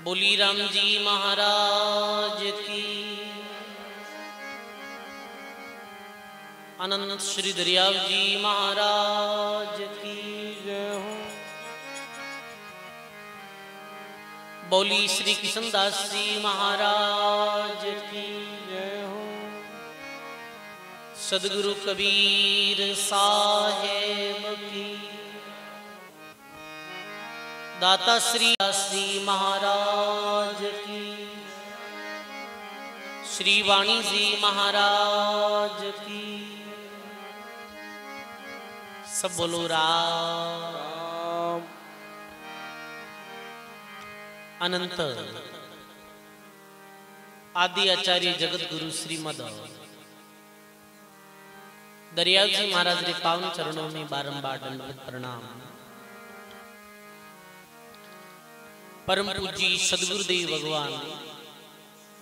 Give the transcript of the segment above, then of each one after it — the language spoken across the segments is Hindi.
बोली राम जी महाराज की। अनंत श्री दरियाव जी महाराज की जय हो। बोली श्री कृष्णदास जी महाराज की जय हो। सदगुरु कबीर साहेब की। दाता श्री महाराज की। श्री वाणी जी महाराज की। सब बोलो राम। अनंत आदि आचार्य जगत गुरु श्रीमद दरियाव जी महाराज के पावन चरणों में बारंबार दंडवत प्रणाम। परम पूजी सदगुरुदेव भगवान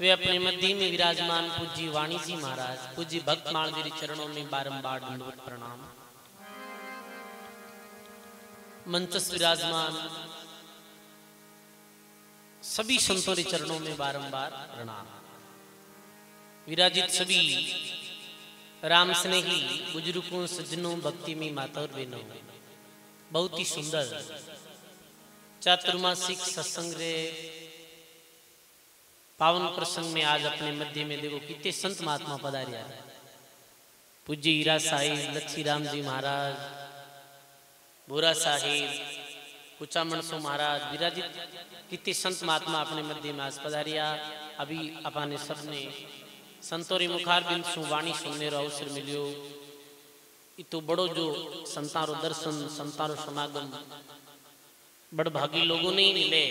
वे अपने मध्य में विराजमान पूजी वाणी जी महाराज पूजी भक्त माल जी चरणों में बारंबार दंडवत प्रणाम। मंचस विराजमान सभी संतों के चरणों में बारंबार प्रणाम। विराजित सभी राम स्नेही बुजुर्गों सज्जनों भक्ति में माता और बहनों, बहुत ही सुंदर चातुर्मासिक सत्संग रे पावन प्रसंग में आज अपने मध्य में देखो कितने संत महात्मा पधारिया। पूज्य हीरा साहिब लच्छी राम जी महाराज, बोरा साहिब, कुचा मनसो महाराज विराजित कितने संत महात्मा अपने मध्य में आज पधारिया। अभी अपने सबने संतोरी मुखार बिंद सु वाणी सुनने रो अवसर मिलियो। इतो बड़ो जो संतारो दर्शन संतारो समागम बड़ भागी लोगों ने ही मिले।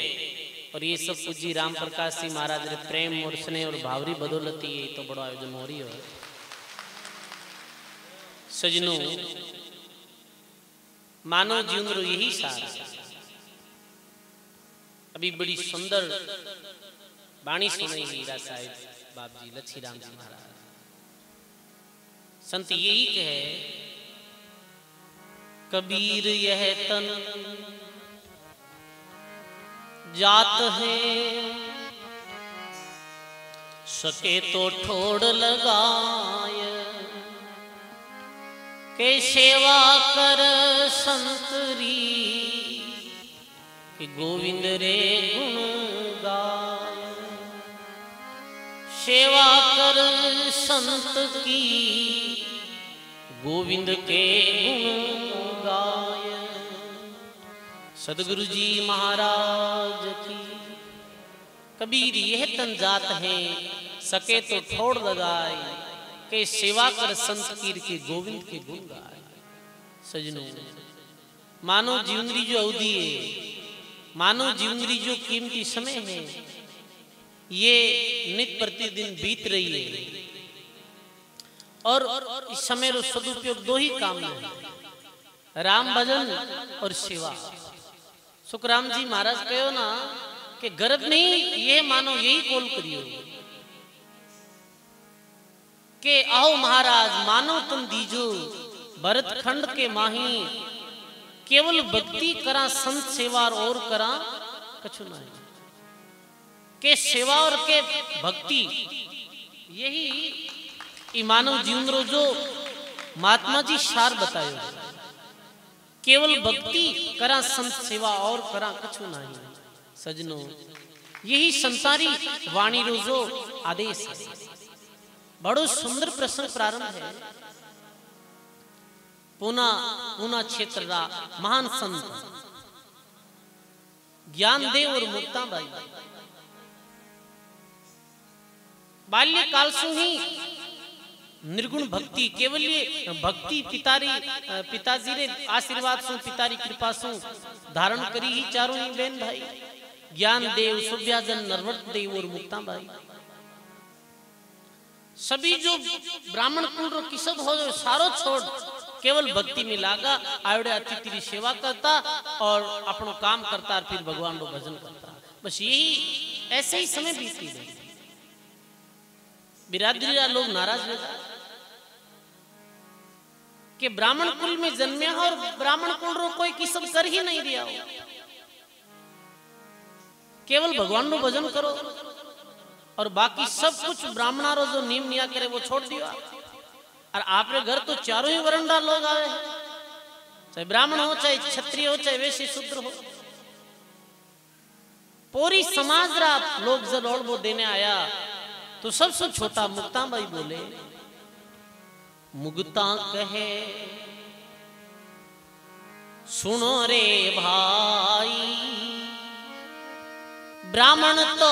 और ये सब पूजी राम प्रकाश सिंह महाराज रे प्रेम और स्नेह और भावरी बदौलती है तो बड़ो आयोजन हो रही है। सजनों मानव जीवन रो यही सार है। अभी बड़ी सुंदर वाणी सुनाई हीरा साहिब बाप जी लच्छी राम जी महाराज। संत यही कहे कबीर यह तन जात है, सके तो ठोड़ लगाय, के सेवा कर संतरी, कि गोविंद रे गुण गाय। सेवा कर संत की, गोविंद के गुण गाय। सदगुरु जी महाराज की। कबीर यह तन जात है, सके तो ठोड़ लगाए, के सेवा कर संत कीर के गोविंद के गुण गाए। सजनों मानव जीवन री जो अवधि है, मानव जीवन री जो कीमती समय है, ये नित प्रतिदिन बीत रही है। और इस समय रो सदुपयोग दो ही काम में, राम भजन और सेवा। सुखराम जी महाराज कहो ना कि गर्भ नहीं ये मानो यही कोल करियो के आओ महाराज मानो तुम दीजो भरत खंड के माही। केवल भक्ति करा संत सेवा और करा कछु नहीं। के सेवा और के भक्ति यही मानव जीवन रो जो महात्मा जी सार बतायो। केवल भक्ति करा संत सेवा और करा कछु नहीं। सजनों यही संसारी वाणी रोजो आदेश है। बड़ो सुंदर प्रसंग प्रारंभ है। पूना क्षेत्र रा महान संत ज्ञानदेव और मुक्ताबाई बाल्यकाल से ही निर्गुण भक्ति केवल ये भक्ति पिताजी रे आशीर्वाद सु पितारी कृपा सु धारण करी ही चारों ही बहन भाई ज्ञान देव सुभ्याजन नरवर्त देव और मुक्ताबाई। सभी जो ब्राह्मण कुल रो किसब हो सारो छोड़ केवल भक्ति में लागा। आयोडे अतिथि की सेवा करता और अपनो काम करता और फिर भगवान रो भजन करता। बस यही ऐसे ही समय बीती गई। बिरादरी लोग नाराज रहता कि ब्राह्मण कुल में जन्मे और ब्राह्मण कुल रो कोई किसम कर ही नहीं दिया हो। केवल भगवान नो भजन करो और बाकी सब कुछ ब्राह्मणारो जो नियम निया करे वो छोड़ दियो। और आपरे घर तो चारों ही वरंडा लोग आवे, चाहे ब्राह्मण हो, चाहे क्षत्रिय हो, चाहे वैश्य शूद्र हो, पूरी समाज रा लोग जब ओढ़बो देने आया तो सबसे छोटा मुक्ता भाई बोले, मुक्ता कहे सुनो रे भाई, ब्राह्मण तो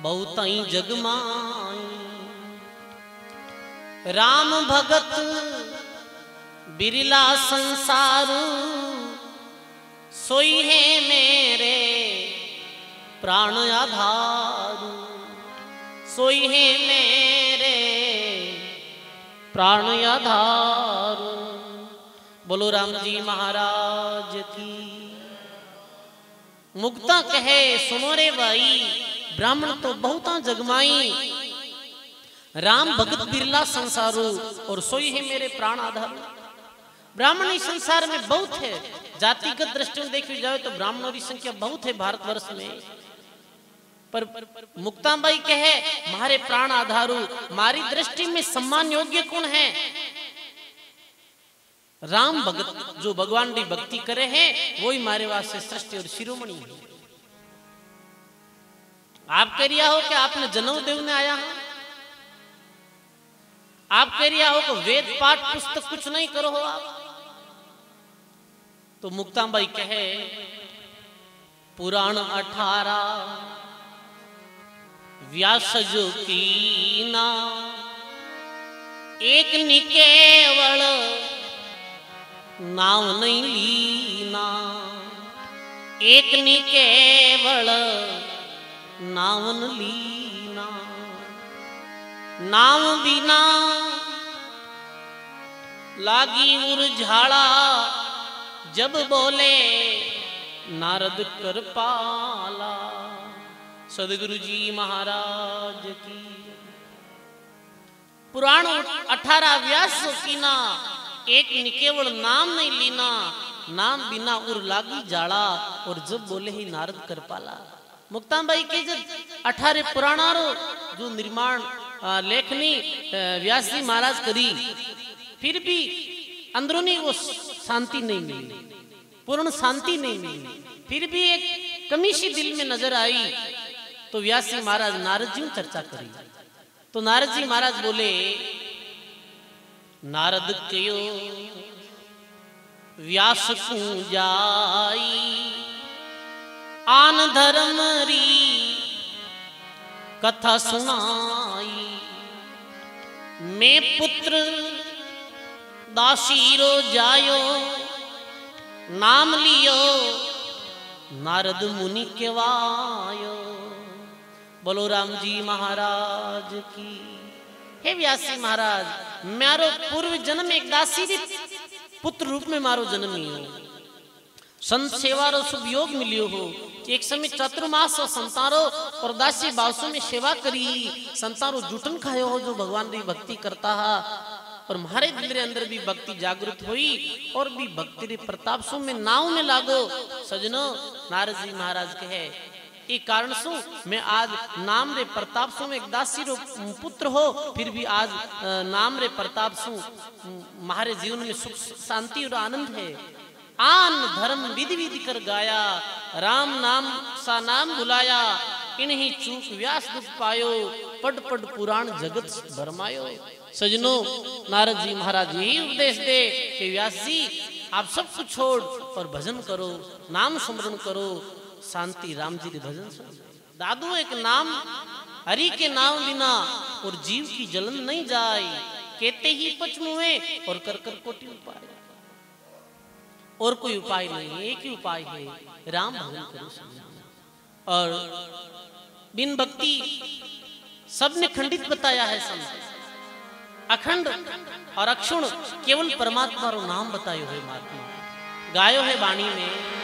बहुत ही जगमाई, राम भगत बिरला संसारू, सोई है मेरे प्राण आधारू, सोई है मेरे प्राण आधारू। बोलो राम जी महाराज की। मुक्ता कहे सुनो रे भाई, ब्राह्मण तो बहुता जगमाई, राम भगत बिरला संसारू, और सोई है मेरे प्राण आधार। ब्राह्मण इस संसार में बहुत है, जातिगत दृष्टि में देखी जाए तो ब्राह्मणों की संख्या बहुत है भारतवर्ष में, पर मुक्ताबाई कहे मारे प्राण आधारू, मारी दृष्टि में सम्मान योग्य कौन है? राम भगत जो भगवान की भक्ति करे हैं वही मारे वास्ते सृष्टि और शिरोमणि है। आप कह रिया हो कि आपने जन्म देवने आया है, आप कह रिया हो कि वेद पाठ पुस्तक कुछ नहीं करो हो आप, तो मुक्ताबाई कहे पुराण 18 व्यास जो कीना, एक निकेवल नाम नहीं लीना, एक निकेवल नाम न लीना, नाम बिना लागी उरझाड़ा, जब बोले नारद कृपाला। सदगुरु जी महाराज की। पुराण 18 व्यास कीना, एक निकेवल नाम नहीं लीना, नाम बिना उर लागी जाड़ा, और जब बोले ही नारद कृपाला। मुक्ताबाई के जब 18 पुराणारो जो निर्माण लेखनी व्यास जी महाराज करी, फिर भी अंदरूनी वो शांति नहीं मिली, पूर्ण शांति नहीं मिली, फिर भी एक कमी सी दिल में नजर आई, तो व्यास जी महाराज नारद जी चर्चा करी। तो नारद जी महाराज बोले, नारद कयो व्यास को जाई, आन धर्म री कथा सुनाई, मैं पुत्र दासीरो जायो, नाम लियो नारद मुनि केवायो। बोलो राम जी महाराज की। हे व्यासी महाराज, मारो पूर्व जन्म एक दासी री पुत्र रूप में मारो जन्म ही हो, संत सेवारो शुभ योग मिलियो हो, एक समय चतुर्मास संतारो और दासी बासु में सेवा करी, संतारो जुटन खायो हो जो भगवान की भक्ति करता है, और हमारे दिल के अंदर भी भक्ति जागृत हुई, और भी भक्ति रे प्रताप सु में नाव में लागो। सजनो, नारद जी महाराज कहे ये कारण सु मैं आज नाम रे प्रताप सु में एक दासी रो पुत्र हो, फिर भी आज नाम रे प्रताप सु हमारे जीवन में सुख शांति और आनंद है। आन धर्म विधि विधि कर गाया, राम नाम सा नाम बुलाया, इन्हीं चूक व्यास दुख पायो, पढ़ पढ़ पुराण जगत भरमायो। सजनो, नारद जी महाराज यही उपदेश दे कि व्यास जी आप सब कुछ छोड़ और भजन करो, नाम स्मरण करो, शांति राम जी के भजन सुनो। दादू एक नाम हरि के नाम बिना और जीव की जलन नहीं जाए, कहते ही पचमुए और कर कर कोटि उपाय। और कोई उपाय नहीं है, एक ही उपाय है, राम भजन करो। और बिन भक्ति सबने खंडित बताया है, संत अखंड और अक्षुण केवल परमात्मा रो नाम बतायो है, महात्मा गायो है वाणी में।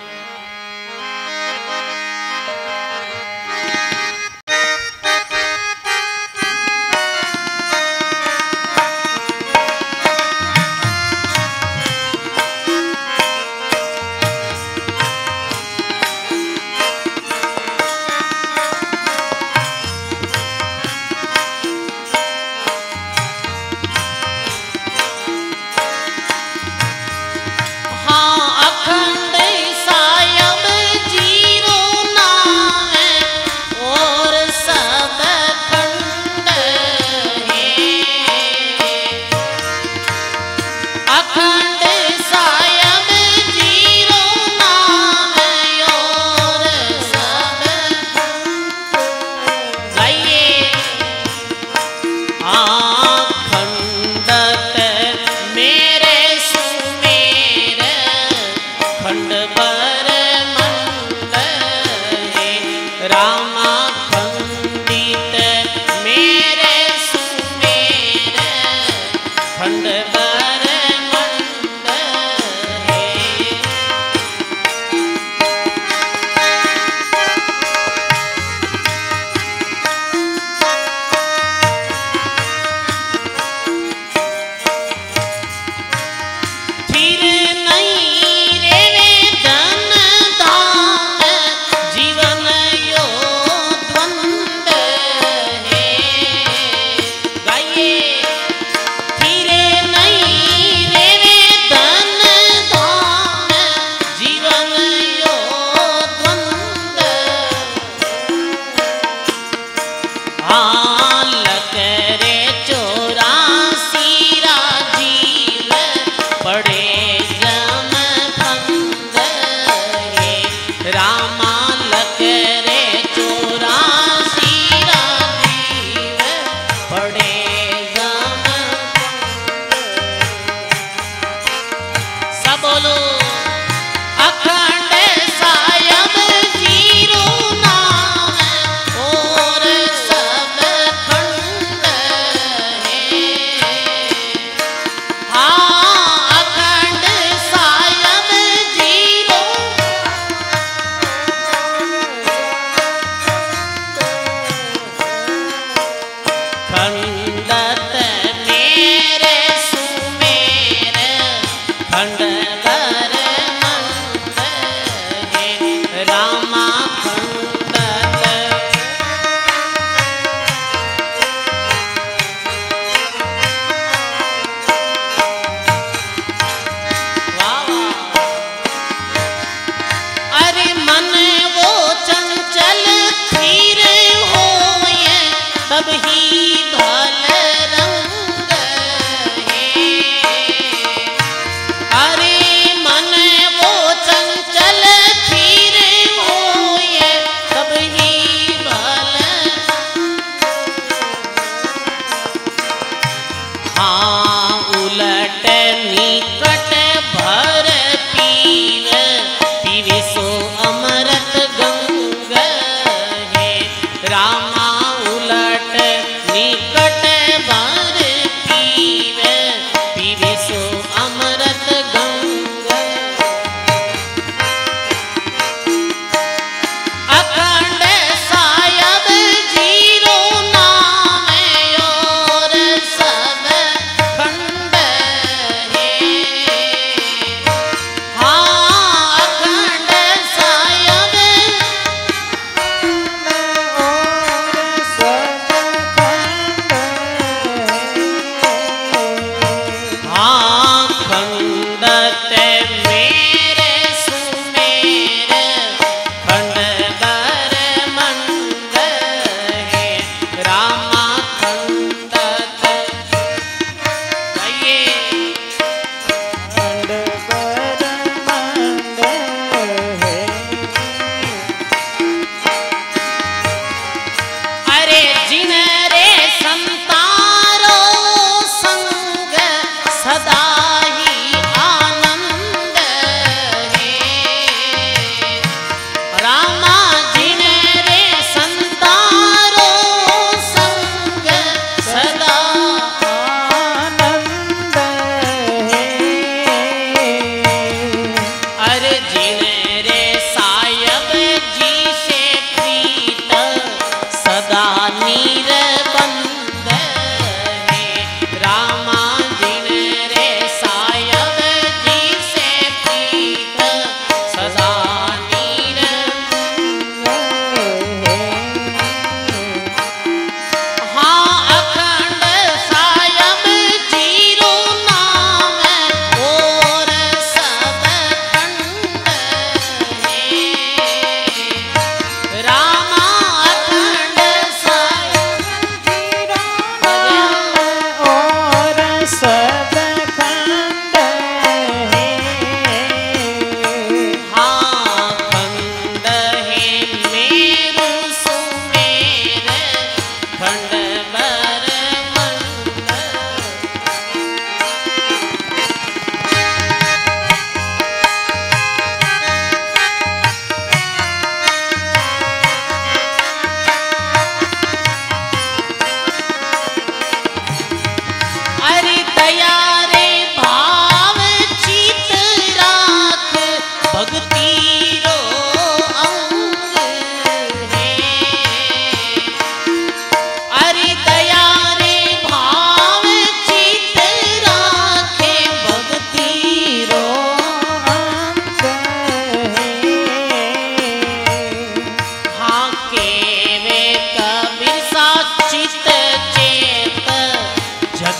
रामा खंडित मेरे सुमेर खंड बर मंड है। फिर नहीं रे धन दान जीवन यो द्वंद है। गाइए फिर नहीं रे धन दान जीवन यो द्वंद। हालक रे 84 राजीव पड़े जम फंद है। रामा लक रे 84 राजीव पड़े जम सब बोलो अखंड सायब जीरो नाम और सब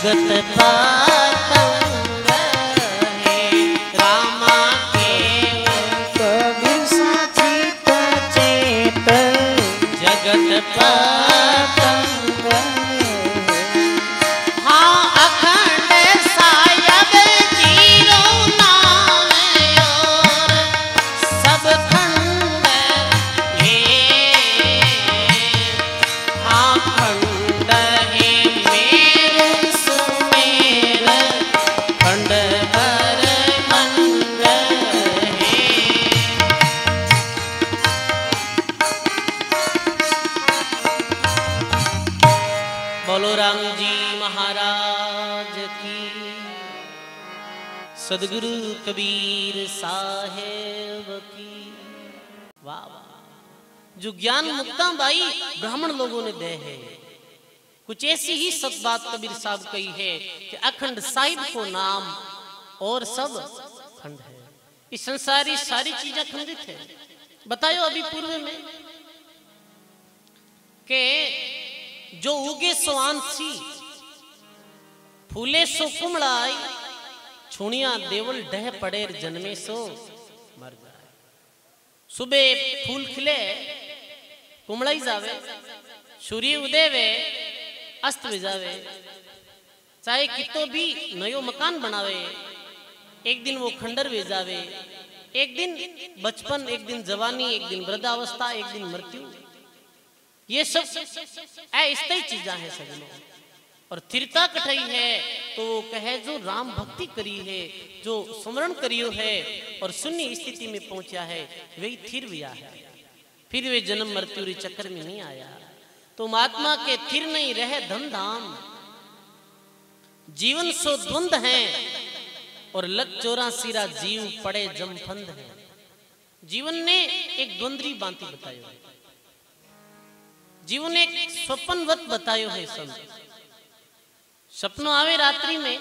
जगत पतंग है रामा के कबीर साचित चेत जगत पतंग हाँ अखंड सायब जीरो नाम और सब खंड है हाँ खंड है मेरु सुमेर खंड भर मंद है। बोलो राम जी महाराज की सदगुरु कबीर साहेब की वाह वाह। जो ज्ञान मुक्ता बाई ब्राह्मण लोगों ने दे है कुछ ऐसी ही सत बात कबीर साहब कही है कि अखंड साहिब को नाम और सब खंड है। इस संसारी सारी चीजें खंडित है। बतायो अभी पूर्व में के जो उगे सो आंसी फूले सो कुमड़ाई छुणिया देवल डह पड़ेर जन्मे सो मर जाए। सुबह फूल खिले कुमड़ाई जावे सूर्य उदय वे अस्त भी जावे चाहे कितो भी नयो मकान बनावे एक दिन वो खंडर वे जावे एक दिन बचपन एक दिन जवानी एक दिन वृद्धावस्था एक दिन मृत्यु ये सब ऐसी चीजा है सजनों। और थिरता कठई है तो वो कहे जो राम भक्ति करी है जो स्मरण करियो है और शून्य स्थिति में पहुंचा है वही थिर गया है फिर वे जन्म मृत्यु रे चक्कर में नहीं आया। तो महात्मा के थिर नहीं रहे धन धाम जीवन सो द्वंद है और लग चोरा सिरा जीव पड़े जमफंद है। जीवन ने एक द्वंद्वी बांति बतायो है जीवन एक स्वप्नवत बतायो है। सब सपनों आवे रात्रि में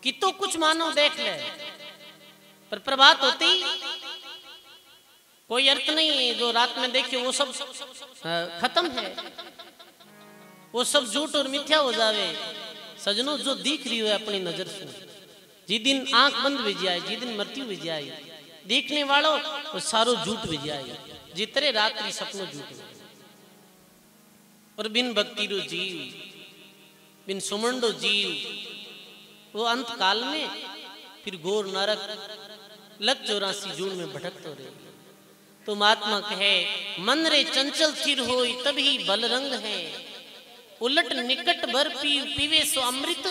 कि तो कुछ मानो देख ले पर प्रभात होती कोई अर्थ नहीं जो रात में देखे वो सब खत्म है वो सब झूठ और मिथ्या हो जावे। सजनों जो दिख रही है अपनी नजर से जी दिन आंख बंद भी जाए जी दिन मृत्यु भी जाए देखने वालों वो सारो झूठ भी जाए जितने रात्रि सपनों झूठ और बिन भक्ति रो जीव बिन सुमंडो जीव वो अंत काल में फिर घोर नरक लग 84 जून में भटकते रहे। तो महात्मा कहे मन रे चंचल थिर होई तभी बल रंग है उलट निकट भर पीवे सो अमृत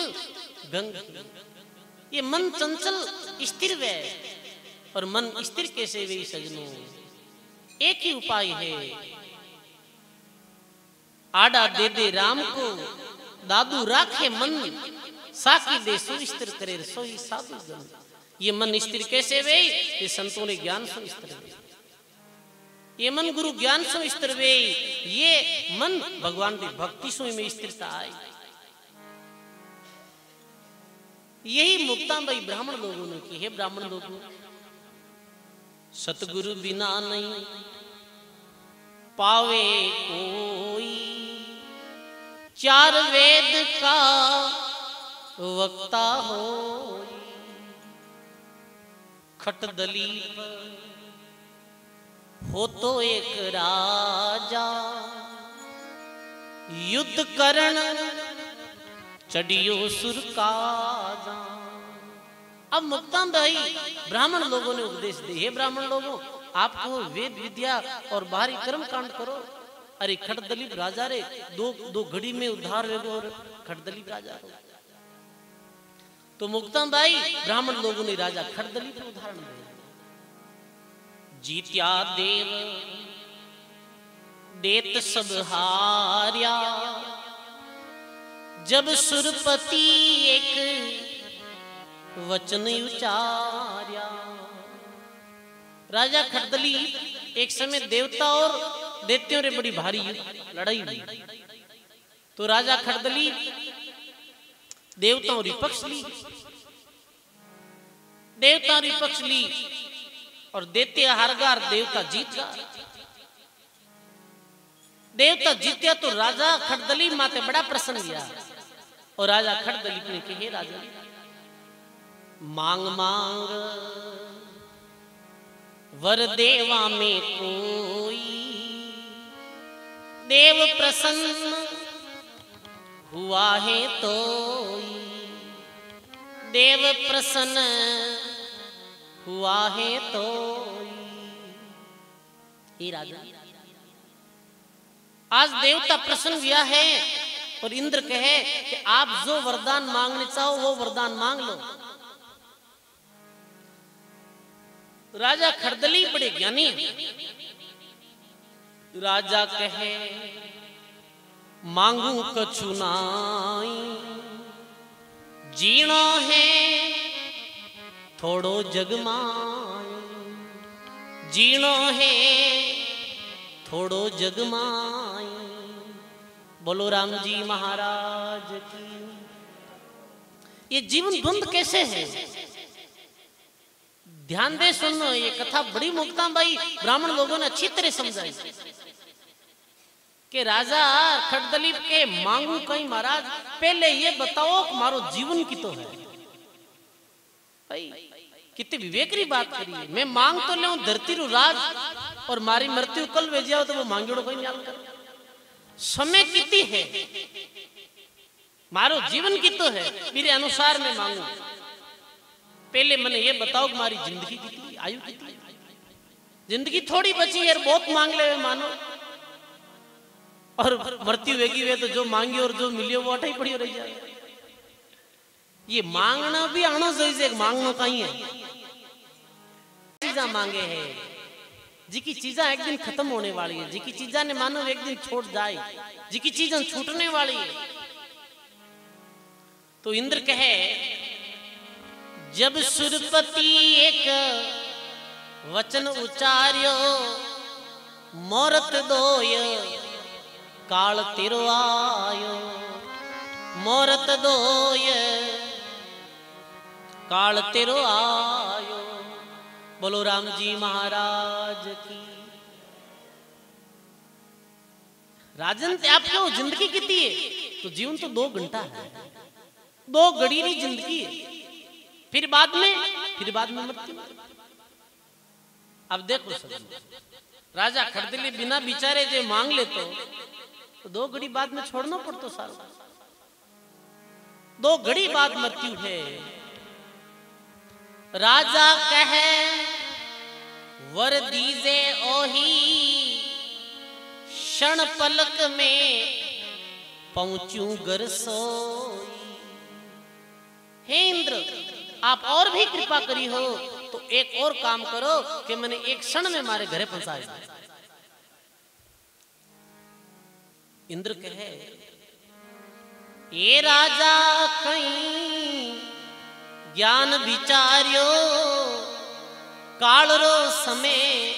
गंग। ये मन चंचल स्थिर वे और मन स्थिर कैसे वे सजनों एक ही उपाय है आडा दे दे राम को दादू राखे मन साकी दे सो स्थिर करे सोई साधु जन। ये मन स्थिर कैसे वे ये संतों ने ज्ञान सो स्थिर वे ये मन गुरु ज्ञान सो स्थिर वे ये मन भगवान की भक्ति सो में स्थिरता आई। यही मुक्ता भाई ब्राह्मण लोगों ने की है। ब्राह्मण लोगों सतगुरु बिना नहीं पावे कोई चार वेद का वक्ता हो खट दलीप हो तो एक राजा युद्ध करण चढ़ियो सुर का जा। अब मुक्ता भाई ब्राह्मण लोगों ने उपदेश दिए हे ब्राह्मण लोगों आपको वेद विद्या और बाहरी कर्म कांड करो। अरे खटदलीप राजा रे दो घड़ी में उद्धार वेगो और खटदलीप राजा हो। तो मुक्ता भाई ब्राह्मण लोगों ने राजा खटदलीप का उदाहरण दिया। जीत्या देव देत सब हार्या जब सुरपति एक वचन उचार्या। राजा खटदलीप एक समय देवता और दैत्यों रे बड़ी भारी लड़ाई हुई। तो राजा खटदलीप देवताओं रिपक्ष ली देवता रिपक्ष ली और दैत्य हारगार देवता जीत गया। देवता जीत्या तो राजा खटदलीप माते बड़ा प्रसन्न गया और राजा खड़दलीप ने कहे, राजा मांग मांग वर देवा में कोई, देव प्रसन्न हुआ है तो, देव प्रसन्न हुआ है तो। हे राजा, आज देवता प्रसन्न हुआ है और इंद्र कहे कि आप जो वरदान मांगने चाहो वो वरदान मांग लो। राजा खड़दली बड़े ज्ञानी हैं। राजा कहे मांगू कछु नाई, जीना है थोड़ो जगमाई, जीना है थोड़ो जगमाई। बोलो राम जी महाराज की। ये जीवन द्वंद कैसे है, ध्यान दे सुनो। ये कथा बड़ी मुक्ताबाई ब्राह्मण लोगों ने अच्छी तरह समझाई कि राजा खड़दलीप के मांगू कहीं महाराज, पहले ये बताओ कि मारो जीवन की तो है भाई, कितनी विवेकरी बात करी है। मैं मांग तो ले धरती रू राज और मारी मृत्यु कल वे जाओ तो वो मांगेड़ो कोई न्याल कर। समय कितनी है, मारो जीवन की तो है, मेरे अनुसार मैं मांगू। पहले मैंने ये बताओ कि हमारी जिंदगी कितनी, आयु कितनी, जिंदगी थोड़ी बची है, बहुत मांग ले मानो, और मृत्यु वेगी वे तो जो मांगी और जो मिलियो वो अठाई पड़ी रही जाए। ये मांगना भी आना चाहिए, मांगना कहीं है। चीजा मांगे है, जी की चीजा एक दिन खत्म होने वाली है, जी की चीजा ने मानो एक दिन छोड़ जाए, जी की चीजा छूटने वाली है। तो इंद्र कहे जब सुरपति एक वचन उचार्यो, मोरत दोय काल तेरो आयो, मोरत दोय काल तेरो आयो। बोलो राम जी महाराज की। राजन आप क्यों, जिंदगी कितनी है, तो जीवन तो 2 घंटा है, 2 घड़ी की जिंदगी है, फिर बाद में मृत्यु। अब देखो सब, राजा खड़दली बिना बिचारे जो मांग ले तो 2 घड़ी बाद में छोड़ना पड़तो सारा, 2 घड़ी बाद मृत्यु है। राजा कहे वर दीजे ओही, क्षण पलक में पहुंचू घर सोई। हे इंद्र, आप और भी कृपा करी हो तो एक और काम करो कि मैंने एक क्षण में मारे घरे पहुंचाए। इंद्र कहे ये राजा कहीं ज्ञान विचार्यो, काल रो समय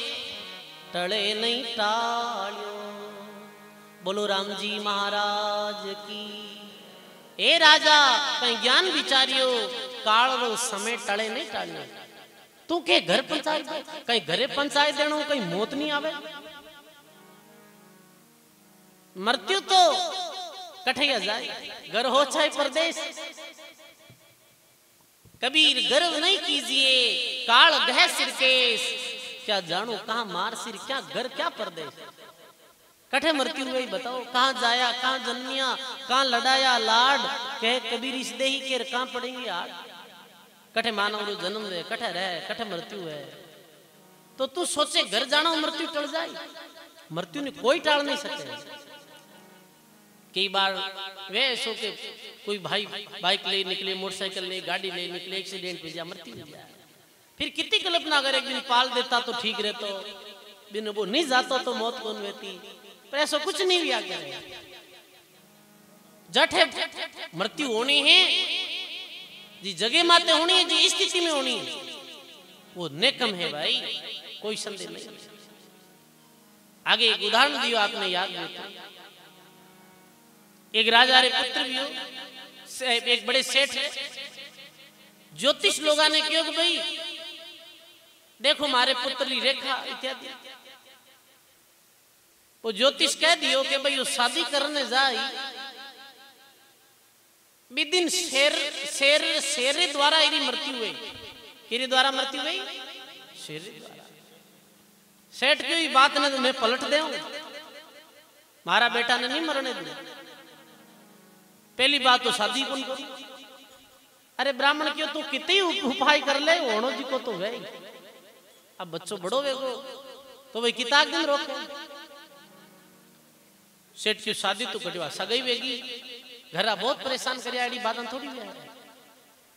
टले नहीं टाल्यो। बोलो राम जी महाराज की। ए राजा कहीं ज्ञान विचार्यो, काल रो समय टले नहीं टाल्यो। तू के घर पंचायत, कहीं घरे पंचायत देनो, कहीं मौत नहीं आवे। मृत्यु तो कठिया जाए, घर हो चाहे परदेश। कबीर गर्व नहीं कीजिए, काल गह सिरकेश, क्या जानू कहां मार सिर, क्या घर क्या परदेश। कठे मृत्यु हुई बताओ, कहां जाया, कहां जन्मिया, कहां लड़ाया लाड, कहे कबीर इस देही के कहां पड़ेंगे यार। कठे मानव रो जन्म है, कठे रहे, कठे मृत्यु है। तो तू सोचे घर जाना मृत्यु टल जाए, मृत्यु ने कोई टाल नहीं सके। कई बार वे सो के कोई भाई बाइक ले निकले, मोटरसाइकिल ले, गाड़ी ले निकले, एक्सीडेंट में जा मृत्यु हो जाए। फिर कितनी कल्पना अगर एक दिन पाल देता तो ठीक रहता, बिन वो नहीं जाता तो मौत कौन रहती। पर ऐसा कुछ नहीं हुआ क्या जट है, मृत्यु होनी है, जी जगह माते होनी है, जी स्थिति में होनी है, वो नेकम है भाई, कोई संदेह नहीं। आगे एक उदाहरण दियो आपने याद में, एक राजा रे पुत्र भी हो, एक बड़े सेठ है, ज्योतिष लोगा ने क्यों कि भाई देखो मारे पुत्र की रेखा इत्यादि। वो ज्योतिष कह दियो कि भाई वो शादी करने जाए विदिन शेर शेर शेरे द्वारा इरी मृत्यु हुई। किरी द्वारा मृत्यु हुई? शेरे द्वारा। सेठ की बात ने तो मैं पलट दे, मारा बेटा ने नहीं मरने दे। पहली बात तो शादी कौन करी? अरे ब्राह्मण क्यों तू कितनी उपाय कर ले, होनो जी को तो है। अब बच्चों बड़ो वेगो तो भाई किताब दिन रोके। सेठ की शादी तो कटवा सगई वेगी, घरा बहुत परेशान करिया, बात थोड़ी है।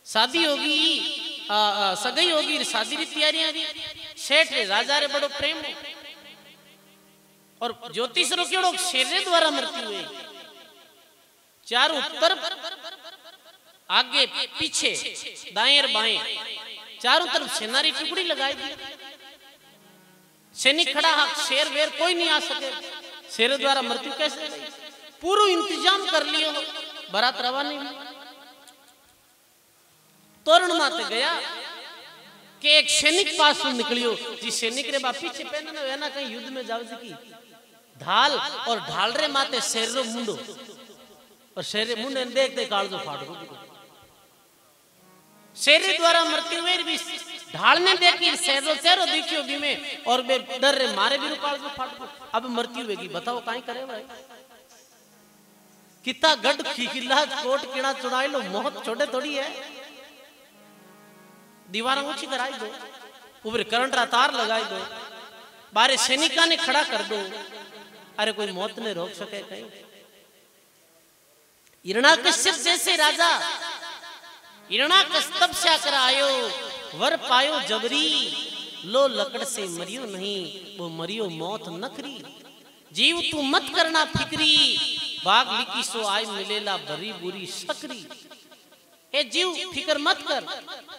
शादी होगी, सगई होगी, शादी की तैयारियां री। सेठ रे राजा रे बड़ो प्रेम हो, और ज्योतिष रो केड़ो शेरे द्वारा मृत्यु हुई। चारों तरफ आगे पीछे दाएं और बाएं चारों तरफ सेनारी टुकड़ी लगाई दी। सैनिक खड़ा, शेर वेर कोई नहीं आ सके। शेर द्वारा मृत्यु कैसे? पूरा इंतजाम कर लियो, बारात रवानी हुई। तोरण माते गया कि एक सैनिक पास निकलियो जी, सैनिक रे बा पीछे पहनने है ना, कहीं युद्ध में जाओ जी की ढाल, और ढाल रे माते शेर रो मुंडो, और शेर रे मुंडे देख दे काल जो फाड़ दो। शेर द्वारा मृत्यु हुई भी ढाल ने देखी, शेरो शेरो देखियो भी में, और बे डर रे मारे भी काल जो फाड़ दो। अब मृत्यु होगी, बताओ काई करे भाई? कितना गढ़ खिखिला कोट किणा चुनाई लो, मोहत छोटे थोड़ी है। दीवार ऊंची कराई दो, ऊपर करंट रा तार लगाई दो, बारे सैनिका ने खड़ा कर दो। अरे कोई मौत ने रोक सके कहीं? हिरण्याकश्यप जैसे राजा, हिरण्याकश्यप तपस्या कर आयो, वर पायो जबरी, लो लकड़ से मरियो नहीं, वो मरियो मौत नखरी। जीव तू मत करना फिक्री, बाग लिखी सो आय मिलेला भरी बुरी सकरी। हे जीव फिक्र मत कर।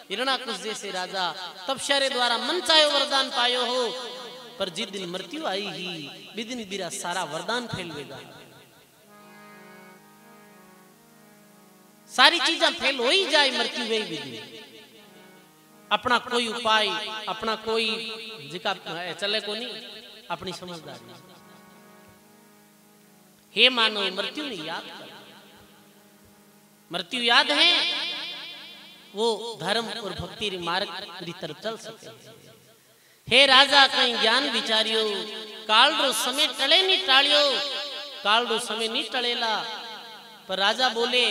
हिरण्याकश्यप जैसे राजा तपस्या रे द्वारा मन चाहे वरदान पायो हो, पर जिस दिन मृत्यु आएगी विदिन बिरा सारा वरदान फैलवेगा, सारी चीजें फेल हो ही जाए। मृत्यु वे विदिन अपना कोई उपाय, अपना कोई जिका चले को नहीं, अपनी समझदारी। हे मानो मृत्यु ने याद कर, मृत्यु याद है, वो धर्म और भक्ति रे मार्ग की तरफ चल सके। हे राजा कहीं ज्ञान विचारियो, काल रो समय टले नहीं टालियो, काल रो समय नहीं टलेला। पर राजा बोले,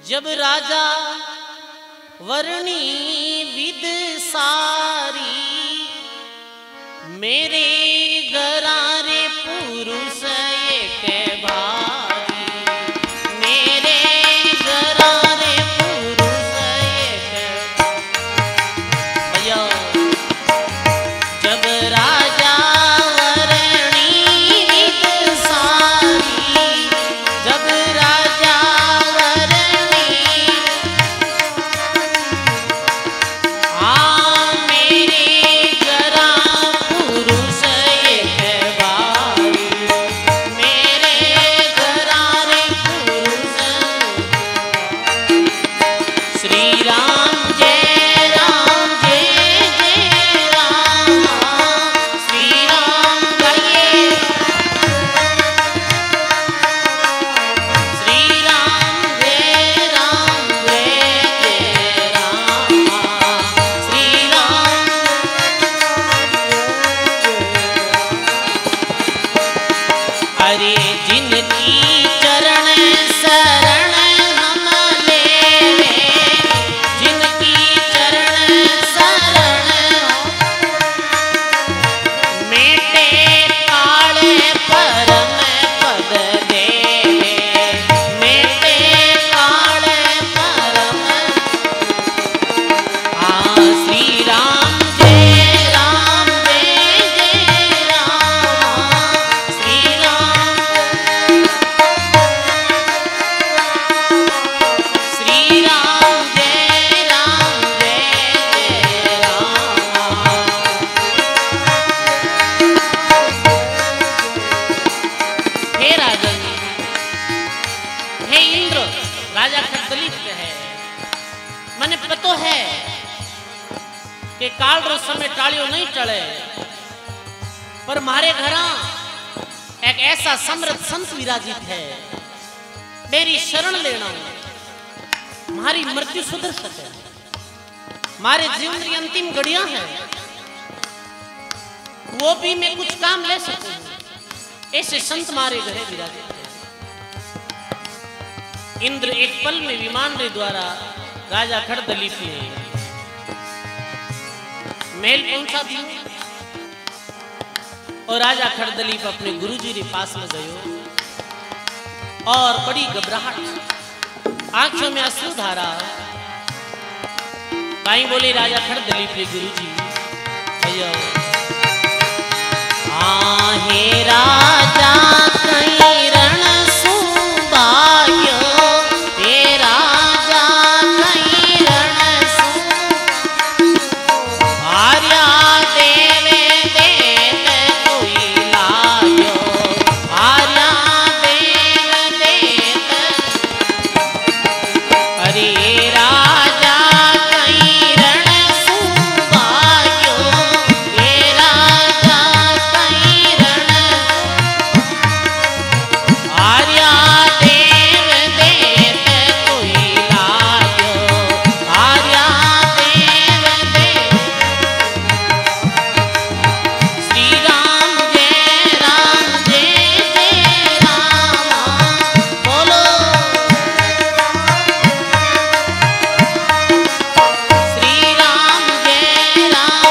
जब राजा वर्णी विद सारी, मेरे घरारे पुरुष एक भारी, मेरे घरारे पुरुष एक। भैया जब राजा वर्णी विद सारी, जब राजा कि काल रो समय टालियो नहीं टले, पर मारे घर एक ऐसा समृद्ध संत विराजित है मेरी शरण लेना, मारी मृत्यु सुधर सके, मारे जीवन की अंतिम घड़ियां हैं, वो भी मैं कुछ काम ले सकूं, ऐसे संत मारे घरे विराजे। इंद्र एक पल में विमान के द्वारा राजा खड़दलीप ने महल पहुंचा दिया और राजा खड़दलीप अपने गुरुजी के पास में गयो और बड़ी घबराहट, आंखों में अश्रु धारा। काई बोले राजा खड़दलीप रे गुरुजी भैया आहे राजा कई रण सुबायो, हे राजा कई रण सुबाया, देवे देत कोई लायो, आर्या देव देत, अरे राजा कई रण सुबायो, हे राजा कई रण, आर्या देव देत कोई लायो, आर्या देव देत, श्री राम जय जय राम, बोलो श्री राम जय जय राम।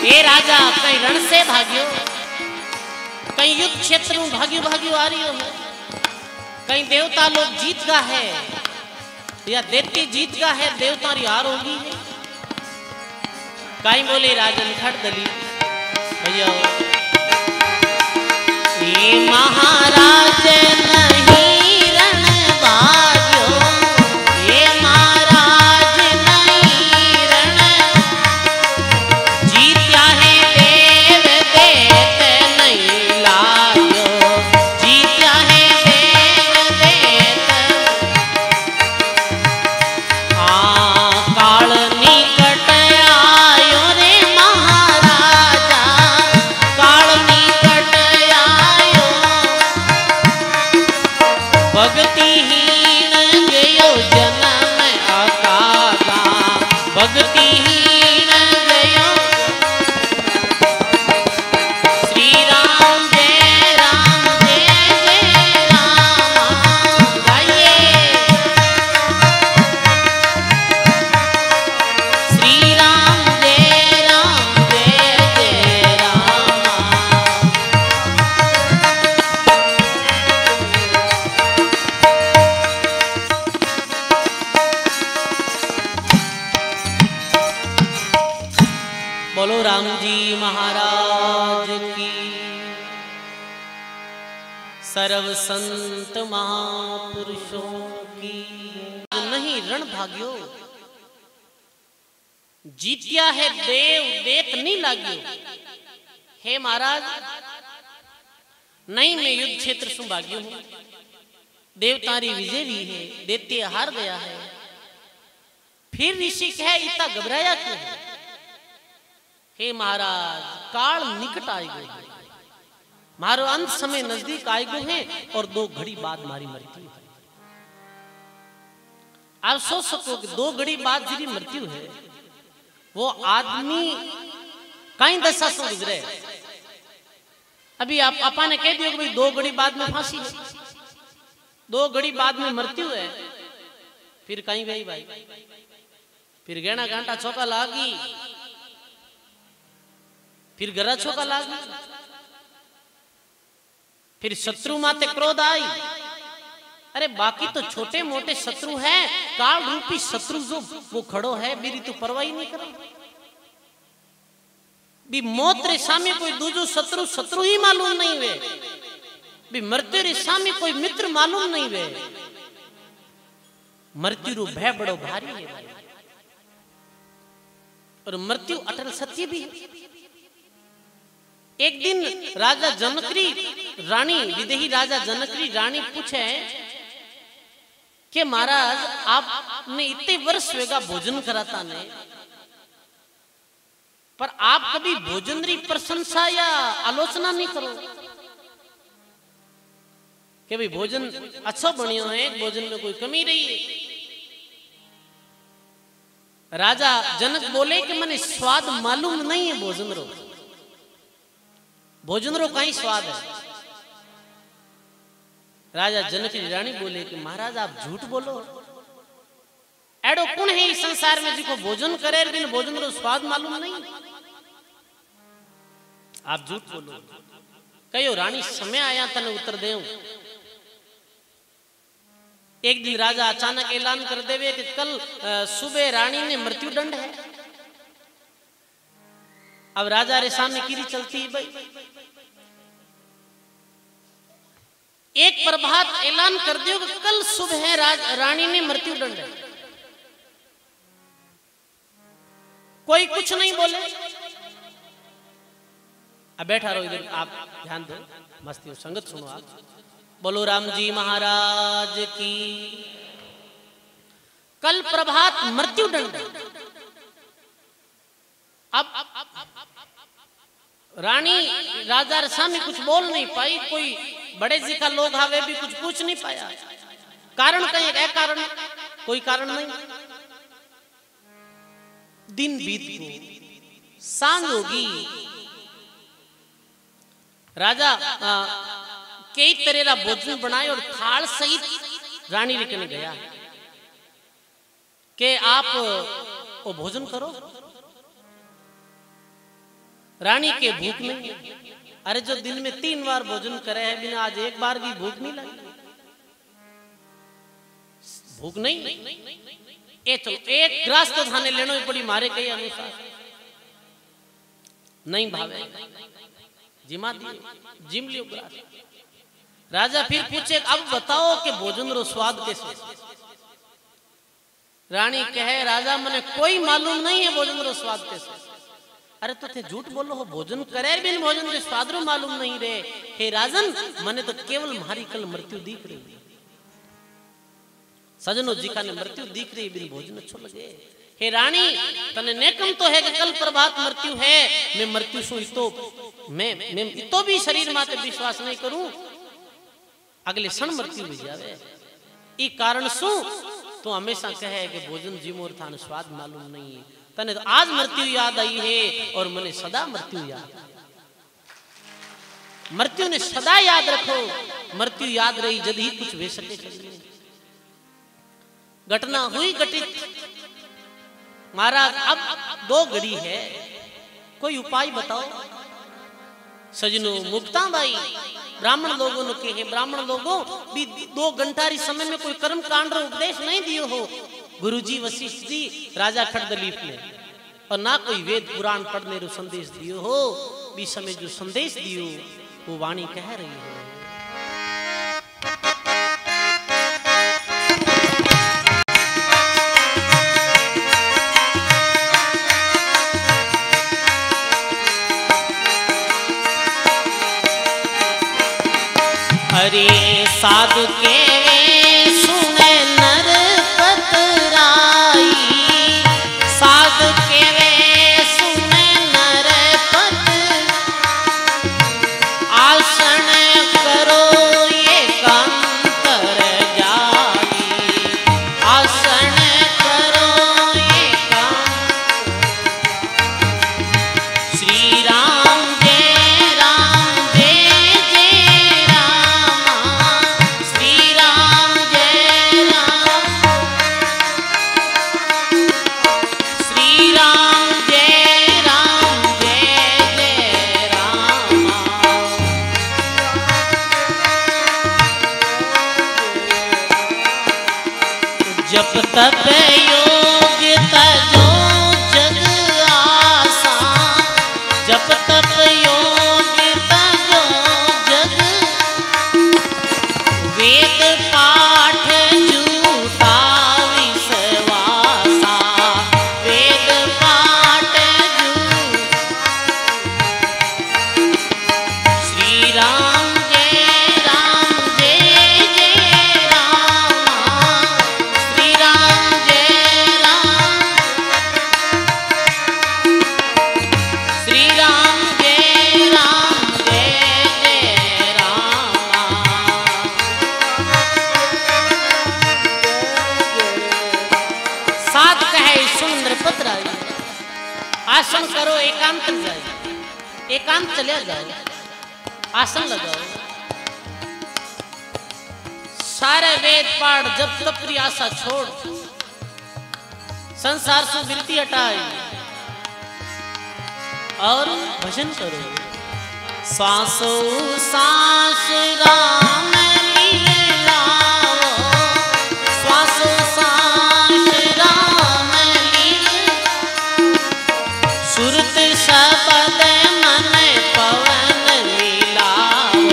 ये राजा कहीं रण से भाग्यो, कहीं युद्ध क्षेत्र में भाग्यो भाग्यो आ रही हो, कहीं देवता लोग जीत गा है या दैत्य जीत गा है, देवता री हार होगी है। कहीं बोले राजन खड़दलीप भैया ये महाराज नहीं रण भाग्यो, ये महाराज नहीं रण, जीत्या है देव देत नहीं लायो, जीत्या है देव देत, काल निकट आयो रे महाराजा, काल निकट आयो, भक्तिहीन गयो जन्म अकाला, भक्तिहीन गयो, श्री राम जय राम, गाइए श्री राम जय राम। बोलो राम जी महाराज की, सर्व संत महापुरुषों की। नहीं रण भाग्यो, जीतिया है देव देत नहीं लाग्यो, हे महाराज नहीं मैं युद्ध क्षेत्र से भाग्यो हूं, देवतारी विजय भी है, दैत्य हार गया है, फिर ऋषि कहे इतना घबराया क्यों है? हे महाराज काल निकट आई गई, मारो अंत समय नजदीक आई गो है और 2 घड़ी बाद मारी मृत्यु है। आप सोच सको कि 2 घड़ी बाद जिरी मृत्यु है, वो आदमी कहीं दशा से गुजरे। अभी आप आपा ने कह दिया कि भाई 2 घड़ी बाद में फांसी है, 2 घड़ी बाद में मृत्यु है, फिर कहीं गई भाई, फिर गहना घंटा चौका लागी, फिर गरा चौका लागी, फिर शत्रु माते क्रोध आई। अरे बाकी तो छोटे मोटे शत्रु हैं, काल रूपी शत्रु जो वो खड़ो है मेरी तो परवाही नहीं करो। भी मौत रे सामने कोई दूजो शत्रु शत्रु ही मालूम नहीं वे, भी मृत्यु रे सामने कोई मित्र मालूम नहीं वे। मृत्यु रो भय बड़ो भारी है भाई, और मृत्यु अटल सत्य भी है। एक दिन राजा जनकरी रानी विदेही राजा जनकरी रानी पूछे कि महाराज आपने इतने वर्ष वेगा भोजन कराता ने, पर आप कभी भोजन री प्रशंसा या आलोचना नहीं करो कि भाई भोजन अच्छा बनियो है, भोजन में कोई कमी रही है। राजा जनक बोले कि मने स्वाद मालूम नहीं है भोजन रो, भोजन रो कहीं स्वाद है। राजा जनक की रानी बोले कि महाराज आप झूठ बोलो, एडो कौन है इस संसार में जिको भोजन करे बिन भोजन रो स्वाद मालूम नहीं, आप झूठ बोलो। कहो रानी समय आया तने उत्तर देऊं। एक दिन राजा अचानक ऐलान कर देवे कि कल सुबह रानी ने मृत्यु दंड है। अब राजा रे सामने कीरी चलती है भाई, एक प्रभात ऐलान कर दियो कि कल सुबह रानी ने मृत्यु दंड है। कोई कुछ नहीं बोले। अब बैठा रहो इधर, आप ध्यान दो, मस्ती हो, संगत सुनो आप। बोलो राम जी महाराज की। कल प्रभात मृत्यु दंड। अब रानी राजा रे सामने कुछ बोल नहीं पाई, कोई बड़े जी का लोग आवे भी कुछ पूछ नहीं पाया। कारण कहीं एक कारण, कोई कारण नहीं। दिन बीत गए, सांझ होगी। राजा कई तरह का भोजन बनाए और थाल सहित रानी लेकर गया कि आप वो भोजन करो। रानी के भूख नहीं। अरे जो दिन में 3 बार भोजन करे है बिना आज एक बार भी भूख नहीं लगी, भूख नहीं। ए चलो एक ग्रास तो खाने लेनो ही पड़ी मारे कई अनुसार, नहीं भावे जिमा दिए, जिम लियो ग्रास। राजा फिर पूछे अब बताओ कि भोजन रो स्वाद कैसे। रानी कहे राजा मने कोई मालूम नहीं है भोजन रो स्वाद कैसे। अरे तो थे झूठ बोलो हो, भोजन करे बिन भोजन रे स्वाद रो मालूम नहीं रे। हे राजन मने तो केवल मारी कल मृत्यु दिख रही, सजनो जी का ने मृत्यु दिख रही बिन भोजन अच्छो लगे। हे रानी तने नेकम तो है कि कल प्रभात मृत्यु है, मैं मृत्यु सु तो मैं तो भी शरीर माते विश्वास नहीं करूं, अगले क्षण मृत्यु हो जावे। ई कारण सु तो हमेशा कहे कि भोजन जीमोर थान स्वाद मालूम नहीं है। तने तो आज मृत्यु याद आई है और मने सदा मृत्यु याद। मृत्यु ने सदा याद रखो, मृत्यु याद रही जद ही कुछ वे सके। घटना हुई घटित। महाराज अब 2 घड़ी है, कोई उपाय बताओ। सजनो मुक्ता बाई ब्राह्मण लोगों ने कहे, ब्राह्मण लोगों भी 2 घंटारी समय में कोई कर्म कांड रो उपदेश नहीं दियो हो। गुरुजी वशिष्ठ जी राजा खड़दलीप ने, और ना कोई वेद पुराण पढ़ने रो संदेश दियो हो। भी समय जो संदेश दियो वो वाणी कह रही हो। हरे साधु के सुने नर पतराई, साधु के सुने नर पत, आसन करो ये कंकर जाई, आसन करो ये कंकर। श्री राम जय राम जय जय राम, श्री राम जय राम, श्री राम जय राम जय जय राम। जप तप योग तजो जग आसा, जप तप योग तजो जग, वेद पाठ झूठा विश्वासा, वेद पाठ झूठा। श्री राम जय जय राम, श्री राम जय आसन करो, एकांत जाए, एकांत चले जाओ, आसन लगाओ, सारे वेद पाठ जब तक की आशा छोड़, संसार से वृत्ति हटाए और भजन करो। सांसो सांस राम लीलाओ, सांसो सांस राम लीला, सुरत शब्द मन पवन लीलाओ,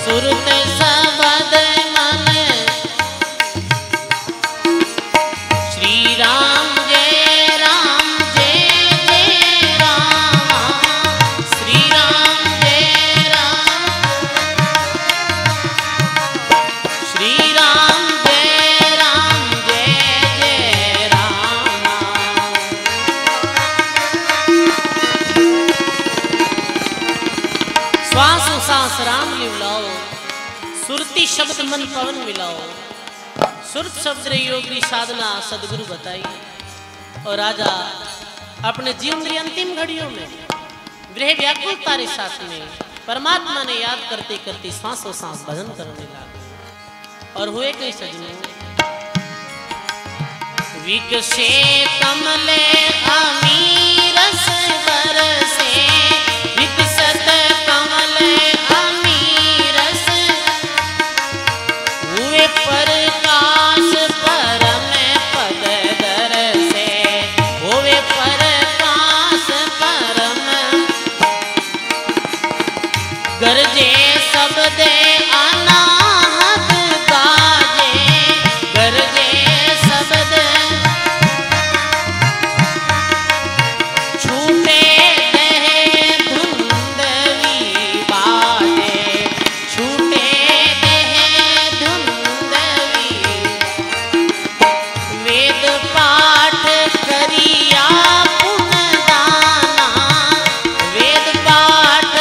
सुरत शब्द मन। श्री राम जय राम जय जय राम, श्री राम जय राम, श्री राम जय जय राम। श्वास सांस राम मिलाओ, सुरती शब्द मन पवन मिलाओ, सुरत शब्द रे योगी साधना सदगुरु बताई। और राजा अपने जीवन की अंतिम घड़ियों में गृह व्याकुलता के साथ में परमात्मा ने याद करते करते सांसों सांस भजन करने लगे। और हुए कई सजनों, विकसे कमले अमीरस बरसे, विकसत कमले अमीरस, हुए प्रकाश परम पद दरसे, हुए प्रकाश परम, गरजे शब्द अनाहत गाजे, गरजे शब्द, छूटे दहे धुंधवी बाजे, छूटे दहे धुंधवी, वेद पाठ करिया पुन दाना, वेद पाठ,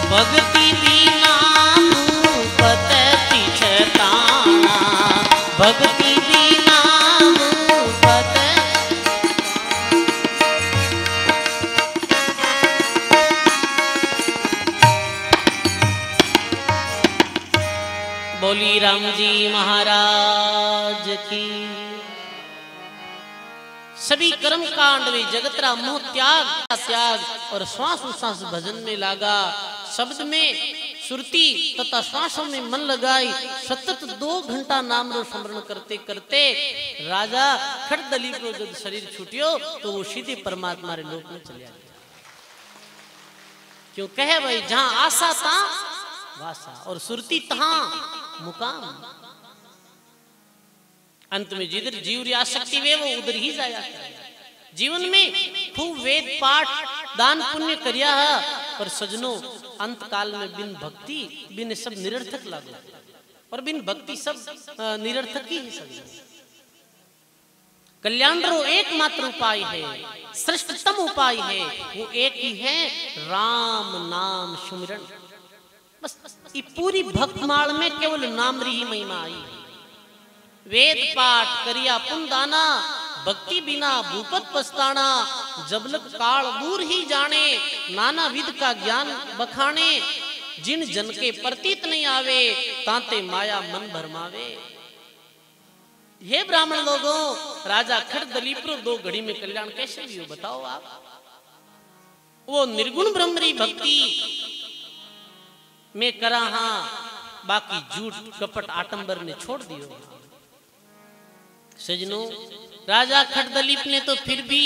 भक्ति बिना मुपत तिछताना, भक्ति बिना मुपत। बोली राम जी महाराज की। सभी कर्म कांड में जगतरा मोह त्याग त्याग और श्वास उश्वास भजन में लागा, शब्द में सुरती तथा श्वासों में मन लगाई, सतत 2 घंटा नाम रो स्मरण करते करते राजा खड़दलीप रो जब शरीर छूटियो तो वो सीधे परमात्मा रे लोक में चले गया। क्यों कहे भाई, जहां आशा ता वासा और सुरती तहां मुकाम। अंत में जिधर जीव री आसक्ति वे वो उधर ही जाया। जीवन में खूब वेद पाठ दान पुण्य करिया है, पर सजनों अंत काल में बिन भक्ति बिन सब निरर्थक लागो, और बिन भक्ति सब निरर्थक ही है। सजनों कल्याण रो एकमात्र उपाय है, श्रेष्ठतम उपाय है, वो एक ही है, राम नाम सुमिरन। बस ये पूरी भक्तमाल में केवल नाम री ही महिमा आई। वेद पाठ करिया पुन दाना, भक्ति बिना भूपत पछताना, जबलक काल दूर ही जाने, नाना विध का ज्ञान बखाने, जिन जन के प्रतीत नहीं आवे, तांते माया मन भरमावे। हे ब्राह्मण लोगों, राजा खड़दलीप रो 2 घड़ी में कल्याण कैसे हुआ बताओ आप। वो निर्गुण ब्रह्मरी भक्ति में करा, हाँ बाकी झूठ कपट आटंबर ने छोड़ दियो। सजनों राजा खड़दलीप ने तो फिर भी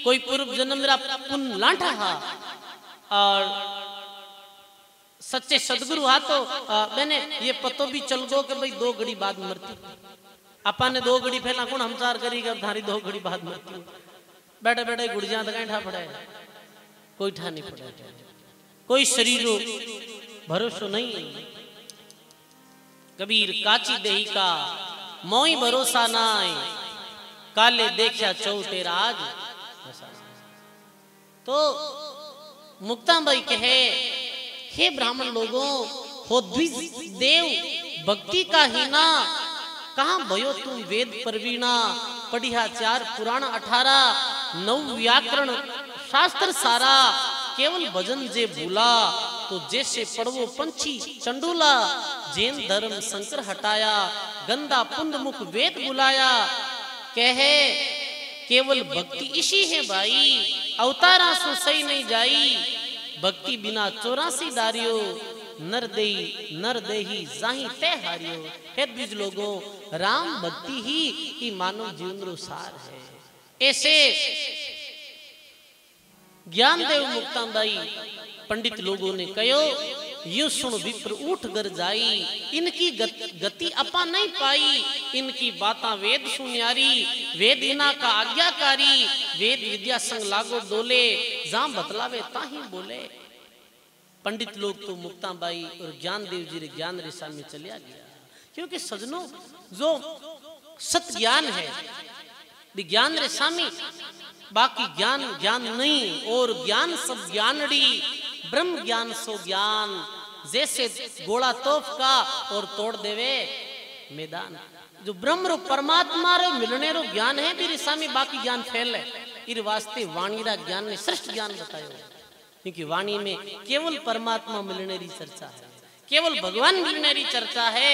कोई पूर्व जन्म मेरा पुण्य लांठा हा, और सच्चे सदगुरु हा तो मैंने ये पतो भी चल गो कि भाई 2 घड़ी बाद मरती, अपन ने 2 घड़ी पहला कौन हमसार करेगा, धारी 2 घड़ी बाद मरती। बैठे बैठे गुड़िया दगाई ठा पड़े, कोई ठा नहीं पड़े, कोई शरीरों भरोसा नहीं। कबीर काची देही का मोई भरोसा नाय, काले देखा चौटे राज। तो मुक्ताबाई कहे, हे ब्राह्मण लोगों, हो द्विज देव भक्ति का हीना, कहां भयो तुम वेद परवीणा, पढ़िया 4 पुराण 18 9 व्याकरण शास्त्र सारा, केवल भजन जे भूला तो जैसे पड़वो पंछी चंडूला। जैन धर्म शंकर हटाया, गंदा पुंड मुख वेद बुलाया। कहे केवल भक्ति इसी है भाई, अवतारा सो सही नहीं जाई। भक्ति बिना 84 दारियो, नर देही जाही ते हारियो। हे बीज लोगों, राम भक्ति ही मानव जीवन रो सार है। ऐसे ज्ञानदेव मुक्ताबाई पंडित लोगों ने कहो, यूं सुन विप्र उठ कर जाई। इनकी गति अपा नहीं पाई, इनकी बाता वेद सुन्यारी। वेद इना का आज्ञाकारी, वेद विद्या संग लागो डोले। जहां बतलावे ताही बोले। पंडित लोग तो मुक्ताबाई और ज्ञानदेव जी रे ज्ञान रेशा में चलिया गया। क्योंकि सजनों, जो सत ज्ञान है विज्ञान रेशा में, बाकी ज्ञान ज्ञान नहीं। और ज्ञान सब ज्ञानड़ी, ब्रह्म ज्ञान सो ज्ञान। जैसे गोला तोप का और तोड़ देवे मैदान। जो ब्रह्म रो परमात्मा रो मिलने रो ज्ञान है भी रेशा में, बाकी ज्ञान फैल है। इस वास्ते वाणी रा ज्ञान ने श्रेष्ठ ज्ञान बतायो। क्योंकि वाणी में केवल परमात्मा मिलने री चर्चा है, केवल भगवान मिलने री चर्चा है।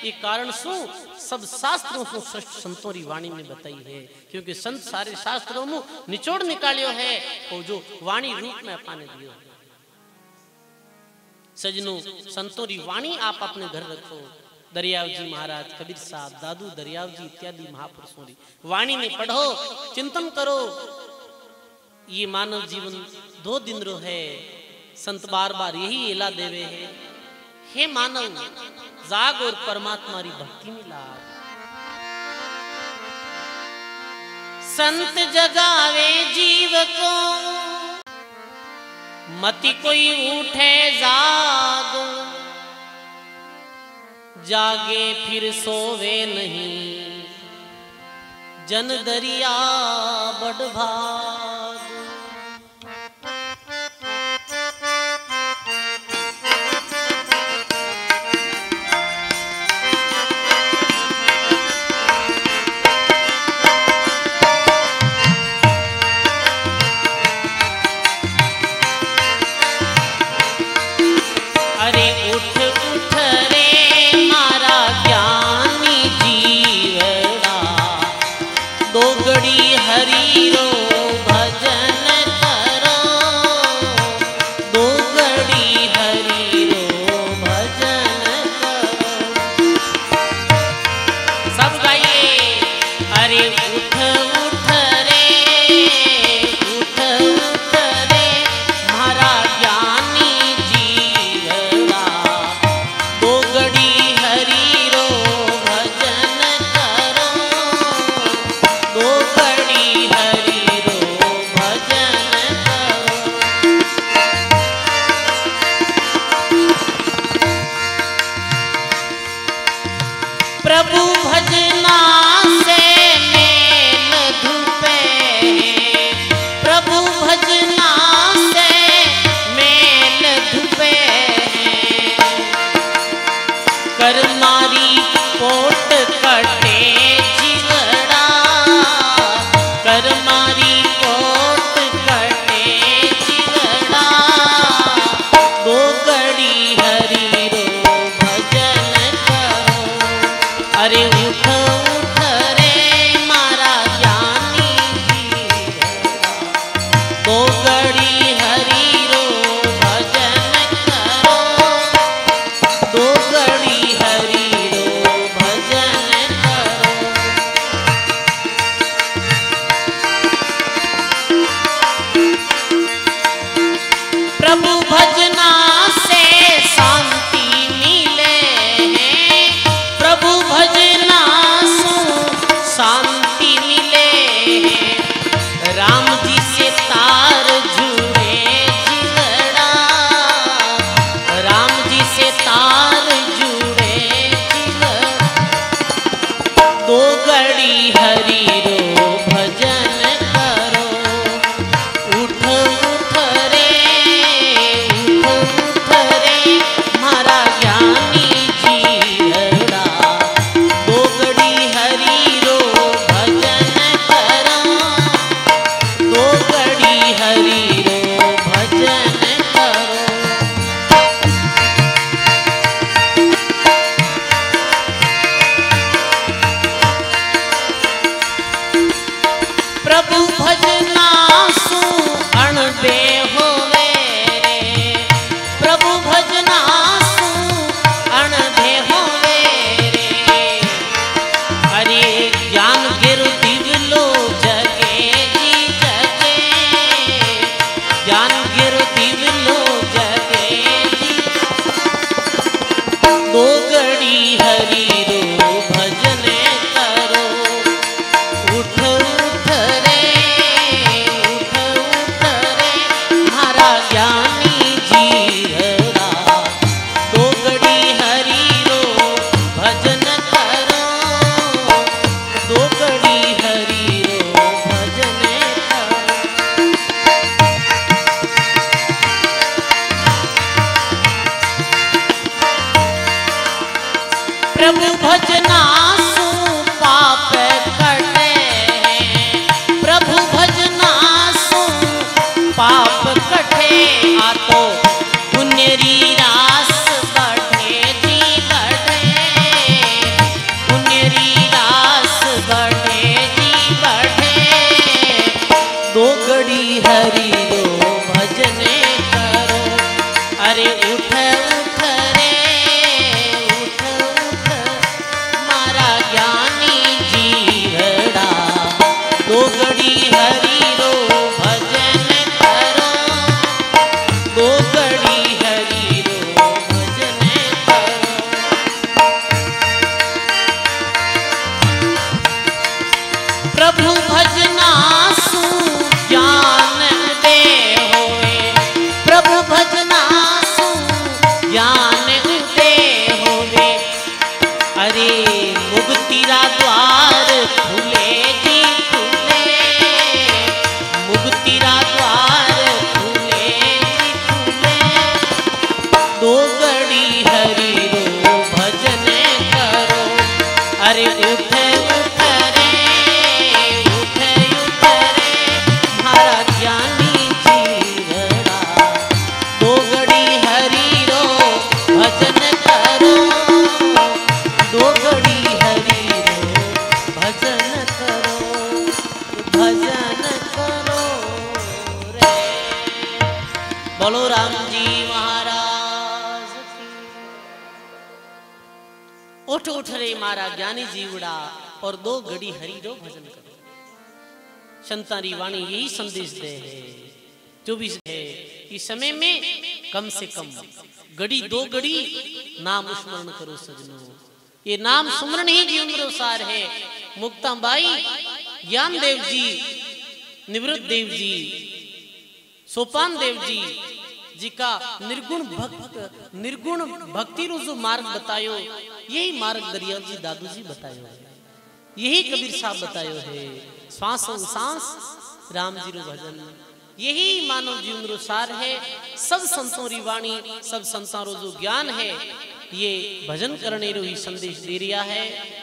ये कारण सु सब शास्त्रों को श्रेष्ठ संतों री वाणी में बताई है। क्योंकि संत सारे शास्त्रों में निचोड़ निकालियो है, और जो वाणी रूप में अपाने दियो है। सजनों, संतों री वाणी आप अपने घर रखो। दरियाव जी महाराज, कबीर साहब, दादू दरियाव जी इत्यादि महापुरुषों री वाणी में पढ़ो, चिंतन करो। ये मानव जीवन 2 दिन रो है। संत बार बार यही एला देवे है, हे मानव जाग और परमात्मा री भक्ति में लाग। संत जगावे जीव को, मति कोई उठे जाग। जागे फिर सोवे नहीं, जन दरिया बड़ भाग। भजना भजना सु पाप कटे, प्रभु भजना सु पाप कटे, आ तो पुण्य री रास बढ़े जी बढ़े, पुण्य री रास बढ़े जी बढ़े। दो घड़ी हरि रो भजन करो, अरे उठ उठ रे उठ उठ मारा ज्ञानी जीवड़ा, दो घड़ी हरि रो भजन करो, दो घड़ी हरि रो भजन करो। प्रभु भजना सु ज्ञान दे होए, प्रभु भजना सु ज्ञान दे होवे, अरे मुक्ति रा द्वार खुले जी खुले, मुक्ति रा द्वार खुले जी खुले। दो घड़ी हरि रो भजन करो, अरे उठ उठ रे उठ उठ रे मारा ज्ञानी जीवड़ा, दो घड़ी हरि रो भजन करो, दो घड़ी हरि रो भजन करो, भजन करो रे। बोलो राम जी महाराज की। उठ उठ रे मारा ज्ञानी जीवड़ा, और दो घड़ी हरि रो भजन करो। संतारी वाणी यही संदेश दे है, जो भी है इस समय में कम से कम घड़ी दो घड़ी नाम स्मरण करो सजनों। ये नाम सुमरण ही जीवन रो सार है। मुक्ताबाई, ज्ञान देव जी, निवृत्त देव जी, सोपान देव जी का निर्गुण भक्ति रो जो मार्ग बतायो, यही मार्ग दरिया जी दादू जी बतायो है, यही कबीर साहब बतायो है। श्वास सांस राम जी रो भजन, यही मानव जीवन रो सार है। सब संतों री वाणी, सब संतों रो जो ज्ञान है, ये भजन करने रो ही संदेश दे रिया है।